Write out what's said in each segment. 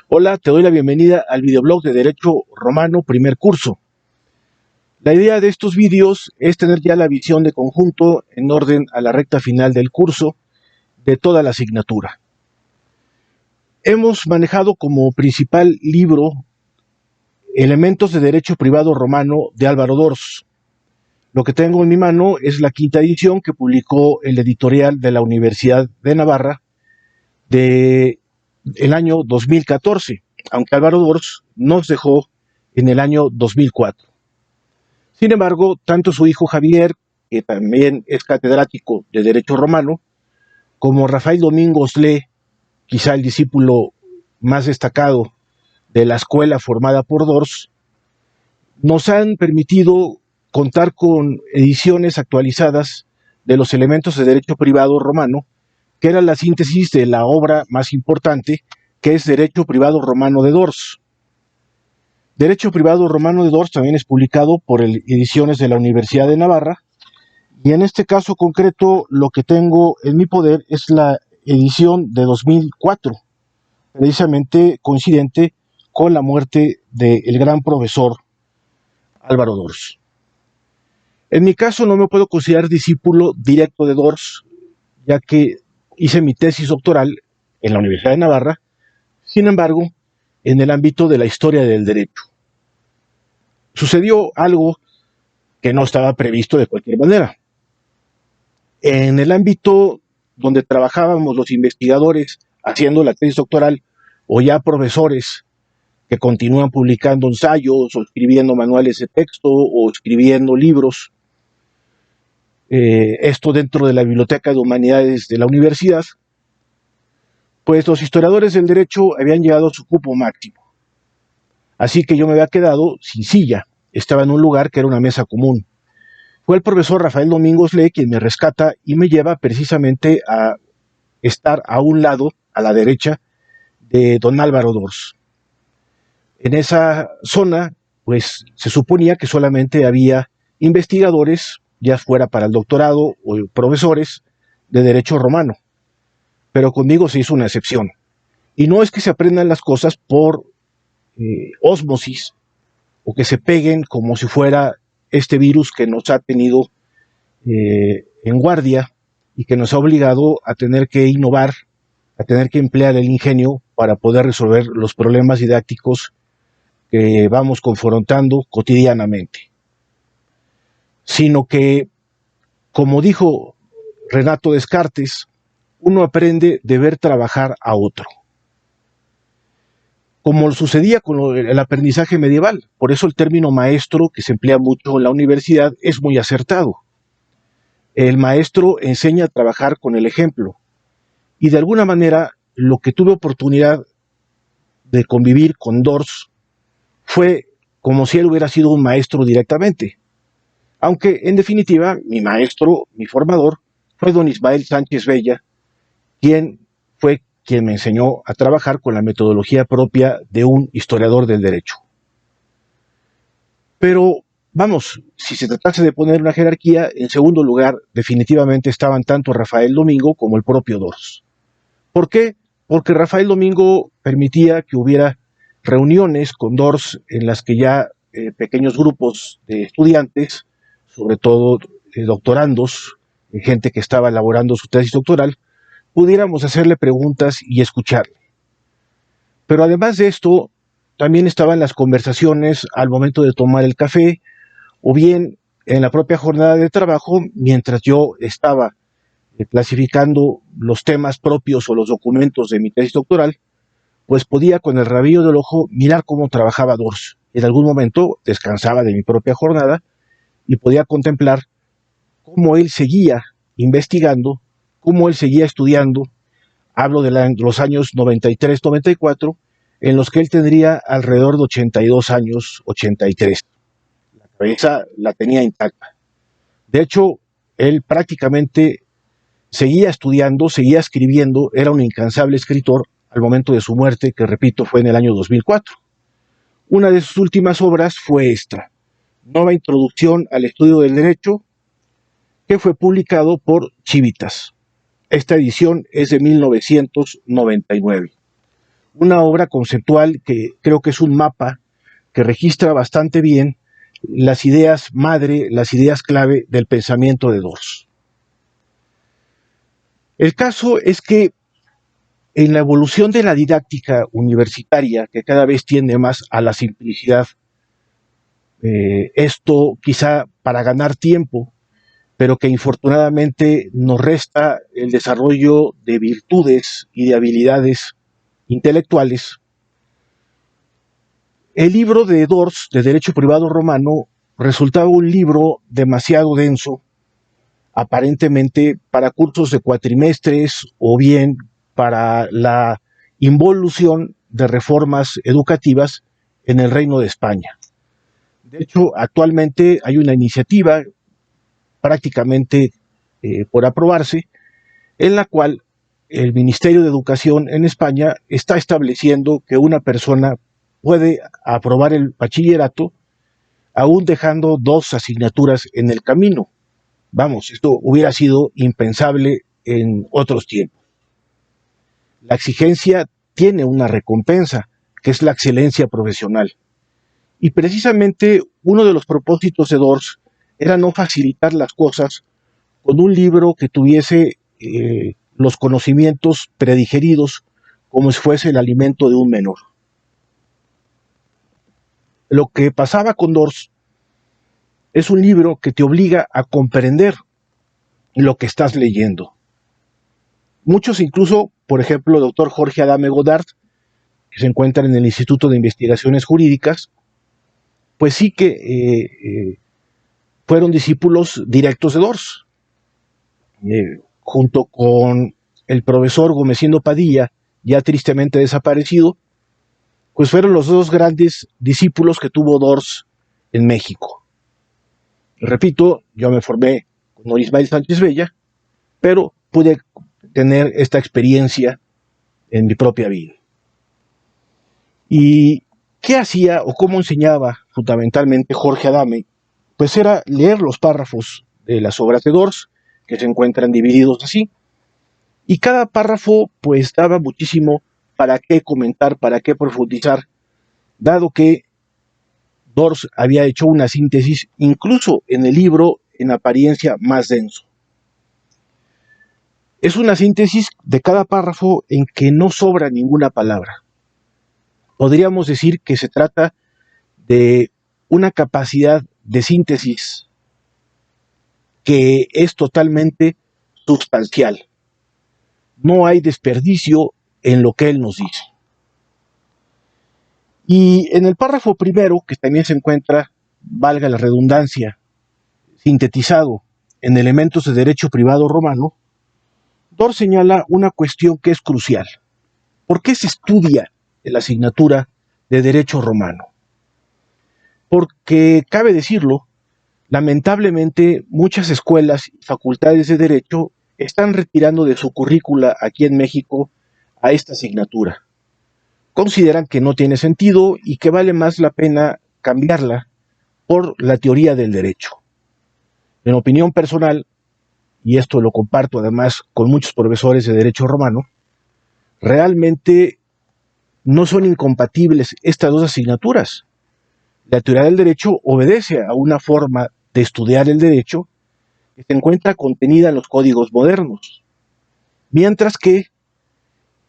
Hola, te doy la bienvenida al videoblog de Derecho Romano, primer curso. La idea de estos vídeos es tener ya la visión de conjunto en orden a la recta final del curso de toda la asignatura. Hemos manejado como principal libro Elementos de Derecho Privado Romano de Álvaro Dors. Lo que tengo en mi mano es la quinta edición que publicó el editorial de la Universidad de Navarra del año 2014, aunque Álvaro Dors nos dejó en el año 2004. Sin embargo, tanto su hijo Javier, que también es catedrático de Derecho Romano, como Rafael Domingos Le, quizá el discípulo más destacado de la escuela formada por Dors, nos han permitido contar con ediciones actualizadas de los elementos de derecho privado romano, que era la síntesis de la obra más importante, que es Derecho Privado Romano de Dors. Derecho Privado Romano de Dors también es publicado por Ediciones de la Universidad de Navarra, y en este caso concreto lo que tengo en mi poder es la edición de 2004, precisamente coincidente con la muerte del gran profesor Álvaro Dors. En mi caso no me puedo considerar discípulo directo de Dors, ya que hice mi tesis doctoral en la Universidad de Navarra, sin embargo, en el ámbito de la historia del derecho. Sucedió algo que no estaba previsto de cualquier manera. En el ámbito donde trabajábamos los investigadores haciendo la tesis doctoral o ya profesores que continúan publicando ensayos o escribiendo manuales de texto o escribiendo libros, esto dentro de la Biblioteca de Humanidades de la universidad, pues los historiadores del derecho habían llegado a su cupo máximo. Así que yo me había quedado sin silla, estaba en un lugar que era una mesa común. Fue el profesor Rafael Domingos Le quien me rescata y me lleva precisamente a estar a un lado, a la derecha, de don Álvaro Dors. En esa zona, pues se suponía que solamente había investigadores, ya fuera para el doctorado o profesores de derecho romano, pero conmigo se hizo una excepción. Y no es que se aprendan las cosas por ósmosis o que se peguen como si fuera este virus que nos ha tenido en guardia y que nos ha obligado a tener que innovar, a tener que emplear el ingenio para poder resolver los problemas didácticos que vamos confrontando cotidianamente, sino que, como dijo Renato Descartes, uno aprende de ver trabajar a otro, como sucedía con el aprendizaje medieval. Por eso el término maestro, que se emplea mucho en la universidad, es muy acertado. El maestro enseña a trabajar con el ejemplo, y de alguna manera lo que tuve oportunidad de convivir con Dors fue como si él hubiera sido un maestro directamente, aunque en definitiva mi maestro, mi formador, fue don Ismael Sánchez Bella, quien fue quien me enseñó a trabajar con la metodología propia de un historiador del derecho. Pero vamos, si se tratase de poner una jerarquía, en segundo lugar definitivamente estaban tanto Rafael Domingo como el propio Dors. ¿Por qué? Porque Rafael Domingo permitía que hubiera reuniones con Dors en las que ya pequeños grupos de estudiantes, sobre todo doctorandos, gente que estaba elaborando su tesis doctoral, pudiéramos hacerle preguntas y escucharle. Pero además de esto, también estaban las conversaciones al momento de tomar el café, o bien en la propia jornada de trabajo, mientras yo estaba clasificando los temas propios o los documentos de mi tesis doctoral, pues podía con el rabillo del ojo mirar cómo trabajaba Dors. En algún momento descansaba de mi propia jornada y podía contemplar cómo él seguía investigando, cómo él seguía estudiando. Hablo de los años 93-94, en los que él tendría alrededor de 82 años, 83. La cabeza la tenía intacta. De hecho, él prácticamente seguía estudiando, seguía escribiendo, era un incansable escritor al momento de su muerte, que repito, fue en el año 2004. Una de sus últimas obras fue esta, Nueva Introducción al Estudio del Derecho, que fue publicado por Chivitas. Esta edición es de 1999. una obra conceptual que creo que es un mapa que registra bastante bien las ideas madre, las ideas clave del pensamiento de Dors. El caso es que en la evolución de la didáctica universitaria, que cada vez tiende más a la simplicidad, esto quizá para ganar tiempo, pero que infortunadamente nos resta el desarrollo de virtudes y de habilidades intelectuales. El libro de Dors, de Derecho Privado Romano, resultaba un libro demasiado denso, aparentemente para cursos de cuatrimestres o bien para la involución de reformas educativas en el Reino de España. De hecho, actualmente hay una iniciativa prácticamente por aprobarse, en la cual el Ministerio de Educación en España está estableciendo que una persona puede aprobar el bachillerato aún dejando 2 asignaturas en el camino. Vamos, esto hubiera sido impensable en otros tiempos. La exigencia tiene una recompensa, que es la excelencia profesional. Y precisamente uno de los propósitos de Dors era no facilitar las cosas con un libro que tuviese los conocimientos predigeridos como si fuese el alimento de un menor. Lo que pasaba con Dors es un libro que te obliga a comprender lo que estás leyendo. Muchos incluso, por ejemplo, el doctor Jorge Adame Godard, que se encuentra en el Instituto de Investigaciones Jurídicas, pues sí que fueron discípulos directos de Dors. Junto con el profesor Gomesindo Padilla, ya tristemente desaparecido, pues fueron los 2 grandes discípulos que tuvo Dors en México. Repito, yo me formé con Ismael Sánchez Bella, pero pude tener esta experiencia en mi propia vida. ¿Y qué hacía o cómo enseñaba fundamentalmente Jorge Adame? Pues era leer los párrafos de las obras de Dors, que se encuentran divididos así, y cada párrafo pues daba muchísimo para qué comentar, para qué profundizar, dado que Dors había hecho una síntesis incluso en el libro en apariencia más denso. Es una síntesis de cada párrafo en que no sobra ninguna palabra. Podríamos decir que se trata de una capacidad de síntesis que es totalmente sustancial. No hay desperdicio en lo que él nos dice. Y en el párrafo primero, que también se encuentra, valga la redundancia, sintetizado en elementos de derecho privado romano, Dors señala una cuestión que es crucial. ¿Por qué se estudia en la asignatura de derecho romano? Porque, cabe decirlo, lamentablemente muchas escuelas y facultades de derecho están retirando de su currícula aquí en México a esta asignatura. Consideran que no tiene sentido y que vale más la pena cambiarla por la teoría del derecho. En opinión personal, y esto lo comparto además con muchos profesores de derecho romano, realmente no son incompatibles estas 2 asignaturas. La teoría del derecho obedece a una forma de estudiar el derecho que se encuentra contenida en los códigos modernos, mientras que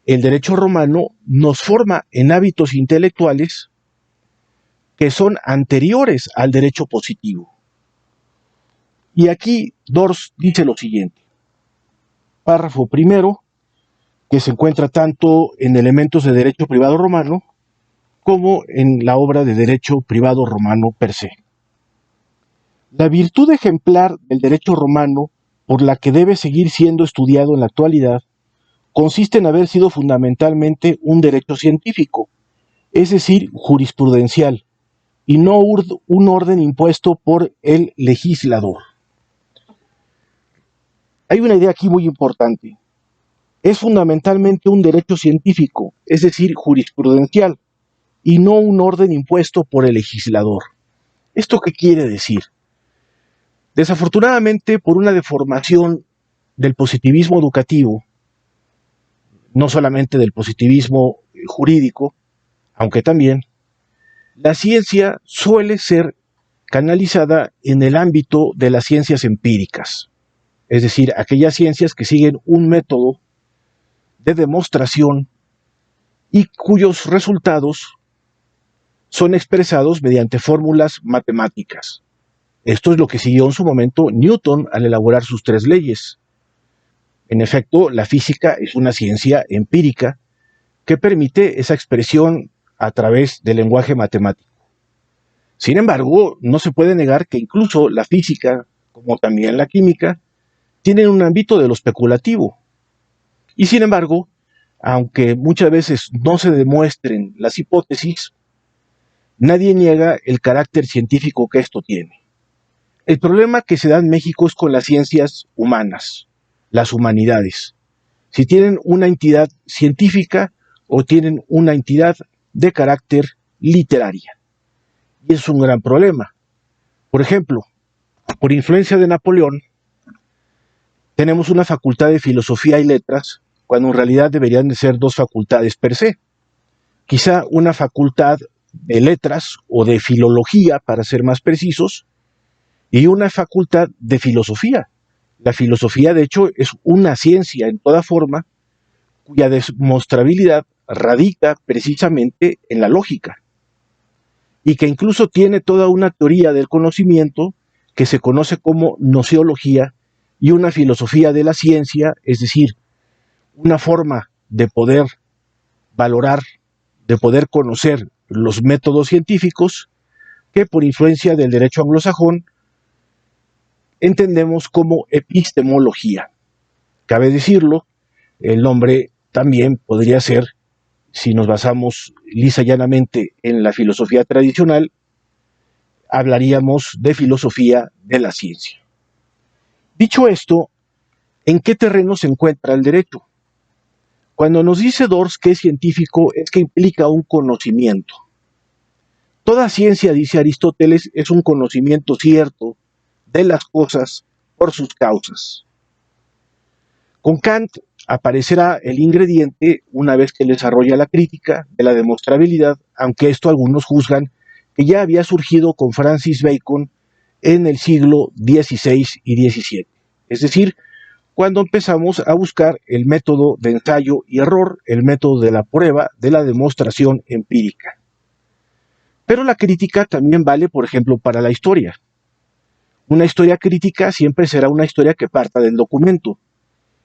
el derecho romano nos forma en hábitos intelectuales que son anteriores al derecho positivo. Y aquí Dors dice lo siguiente, párrafo primero, que se encuentra tanto en elementos de derecho privado romano como en la obra de derecho privado romano per se. La virtud ejemplar del derecho romano, por la que debe seguir siendo estudiado en la actualidad, consiste en haber sido fundamentalmente un derecho científico, es decir, jurisprudencial, y no un orden impuesto por el legislador. Hay una idea aquí muy importante. Es fundamentalmente un derecho científico, es decir, jurisprudencial, y no un orden impuesto por el legislador. ¿Esto qué quiere decir? Desafortunadamente, por una deformación del positivismo educativo, no solamente del positivismo jurídico, aunque también la ciencia suele ser canalizada en el ámbito de las ciencias empíricas, es decir, aquellas ciencias que siguen un método de demostración y cuyos resultados son expresados mediante fórmulas matemáticas. Esto es lo que siguió en su momento Newton al elaborar sus tres leyes. En efecto, la física es una ciencia empírica que permite esa expresión a través del lenguaje matemático. Sin embargo, no se puede negar que incluso la física, como también la química, tienen un ámbito de lo especulativo. Y sin embargo, aunque muchas veces no se demuestren las hipótesis, nadie niega el carácter científico que esto tiene. El problema que se da en México es con las ciencias humanas, las humanidades. Si tienen una entidad científica o tienen una entidad de carácter literaria. Y es un gran problema. Por ejemplo, por influencia de Napoleón, tenemos una facultad de filosofía y letras, cuando en realidad deberían de ser dos facultades per se. Quizá una facultad de letras o de filología, para ser más precisos, y una facultad de filosofía. La filosofía, de hecho, es una ciencia en toda forma, cuya demostrabilidad radica precisamente en la lógica, y que incluso tiene toda una teoría del conocimiento que se conoce como gnoseología, y una filosofía de la ciencia, es decir, una forma de poder valorar, de poder conocer los métodos científicos que por influencia del derecho anglosajón entendemos como epistemología. Cabe decirlo, el nombre también podría ser, si nos basamos lisa y llanamente en la filosofía tradicional, hablaríamos de filosofía de la ciencia. Dicho esto, ¿en qué terreno se encuentra el derecho? Cuando nos dice Dors que es científico, es que implica un conocimiento. Toda ciencia, dice Aristóteles, es un conocimiento cierto de las cosas por sus causas. Con Kant aparecerá el ingrediente, una vez que desarrolla la crítica, de la demostrabilidad, aunque esto algunos juzgan que ya había surgido con Francis Bacon en el siglo XVI y XVII. Es decir, cuando empezamos a buscar el método de ensayo y error, el método de la prueba, de la demostración empírica. Pero la crítica también vale, por ejemplo, para la historia. Una historia crítica siempre será una historia que parta del documento,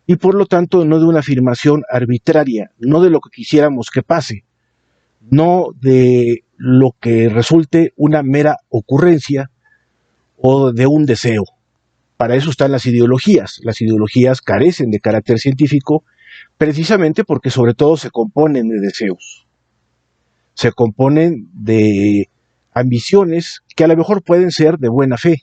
y por lo tanto no de una afirmación arbitraria, no de lo que quisiéramos que pase, no de lo que resulte una mera ocurrencia o de un deseo. Para eso están las ideologías. Las ideologías carecen de carácter científico precisamente porque sobre todo se componen de deseos. Se componen de ambiciones que a lo mejor pueden ser de buena fe.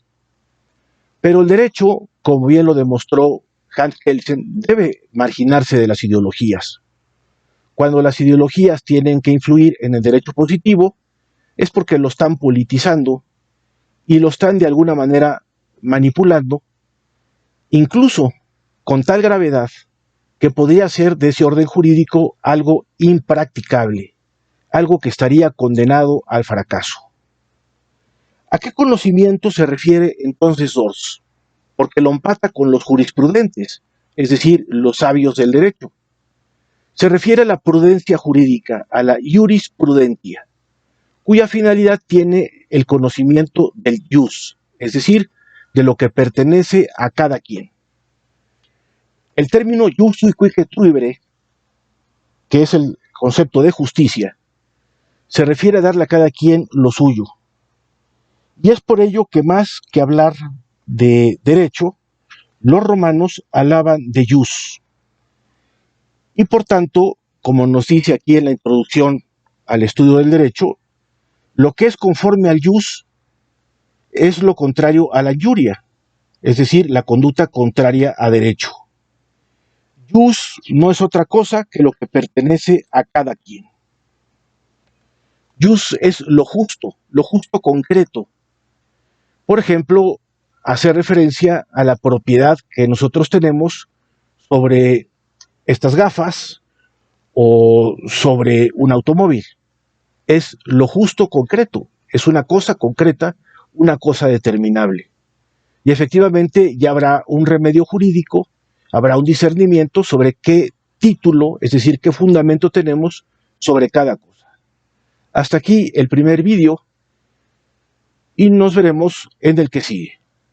Pero el derecho, como bien lo demostró Hans Kelsen, debe marginarse de las ideologías. Cuando las ideologías tienen que influir en el derecho positivo, es porque lo están politizando y lo están de alguna manera manipulando, incluso con tal gravedad que podría ser de ese orden jurídico algo impracticable, algo que estaría condenado al fracaso. ¿A qué conocimiento se refiere entonces Dors? Porque lo empata con los jurisprudentes, es decir, los sabios del derecho. Se refiere a la prudencia jurídica, a la jurisprudentia, cuya finalidad tiene el conocimiento del jus, es decir, de lo que pertenece a cada quien. El término jus quique truibere, que es el concepto de justicia, se refiere a darle a cada quien lo suyo. Y es por ello que más que hablar de derecho, los romanos hablaban de jus. Y por tanto, como nos dice aquí en la introducción al estudio del derecho, lo que es conforme al jus es lo contrario a la injuria, es decir, la conducta contraria a derecho. Jus no es otra cosa que lo que pertenece a cada quien. Jus es lo justo concreto. Por ejemplo, hace referencia a la propiedad que nosotros tenemos sobre estas gafas o sobre un automóvil. Es lo justo concreto, es una cosa concreta, una cosa determinable. Y efectivamente ya habrá un remedio jurídico, habrá un discernimiento sobre qué título, es decir, qué fundamento tenemos sobre cada cosa. Hasta aquí el primer vídeo y nos veremos en el que sigue.